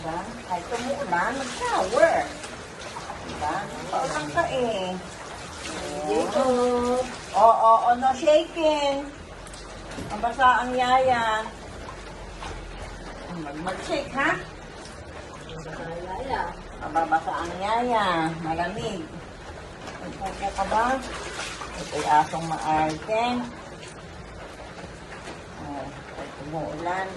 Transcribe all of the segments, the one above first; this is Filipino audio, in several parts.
Diba? Kahit tumuulan, mag-shower. Diba? Paulan ka eh. Dito. Oo, no shaking. Mabasa ang yaya. Mag-shake, ha? Yaya. Mababasa ang yaya. Malamig. Nagpupo ka ba? Ito'y asong maarte. Oh, kahit tumuulan.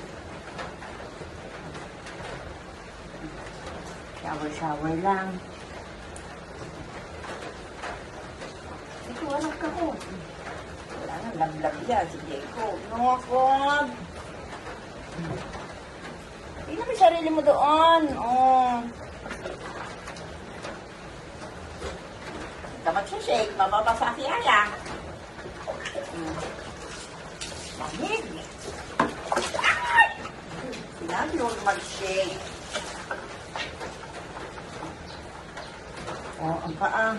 Shower lang. Ito, anak ka ko. Wala na, lablab yan si Jacob. Nokod! Tingnan mo yung sarili mo doon. Oh. Dapat siya shake, mababasa si Yaya. Lamig. Ay! Sinabi huwag mag-shake. Oh, ang paa.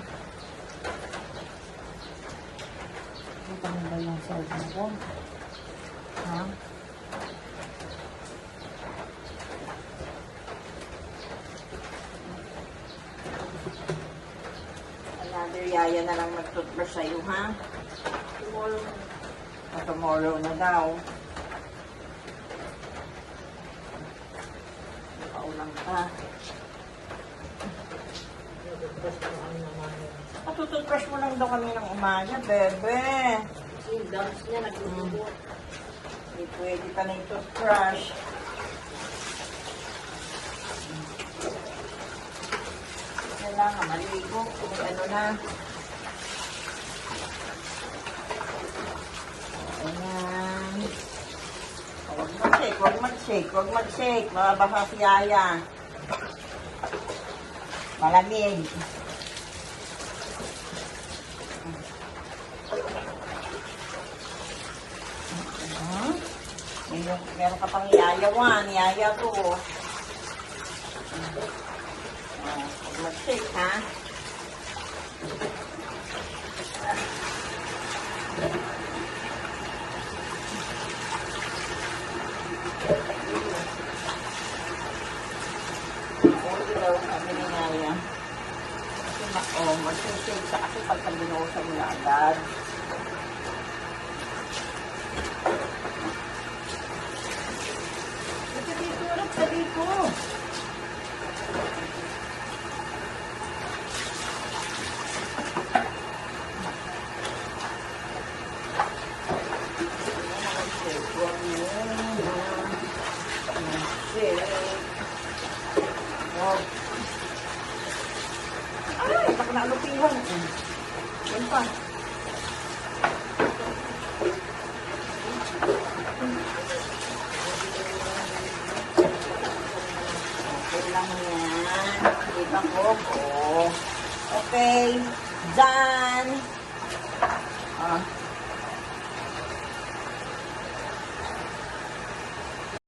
Ano pa ba yung cellphone ko? Ha? Another yaya na lang mag-toothbrush sa'yo, ha? Tomorrow. Tomorrow na daw. Paulang ka. Patututbrush mo lang daw kami ng umaga, bebe. Kasi yung gums niya naglubo. Hindi pwede pa na yung toothbrush. Kailangan maligo. Kung ano na. Ayan. Huwag mag-shake, huwag mag-shake, huwag mag-shake. Mababasa si Yaya. Malamig. Meron ka pang yaya 1, yaya 2. Huwag mag-shake, ha? Huwag daw kami ni yaya. Mag-shake ka kasi pagka binuhusan mo na agad. Sabi ko. Ay, baka naalupihan. Yan pa. Lang yan. Diba ko? Okay. Done.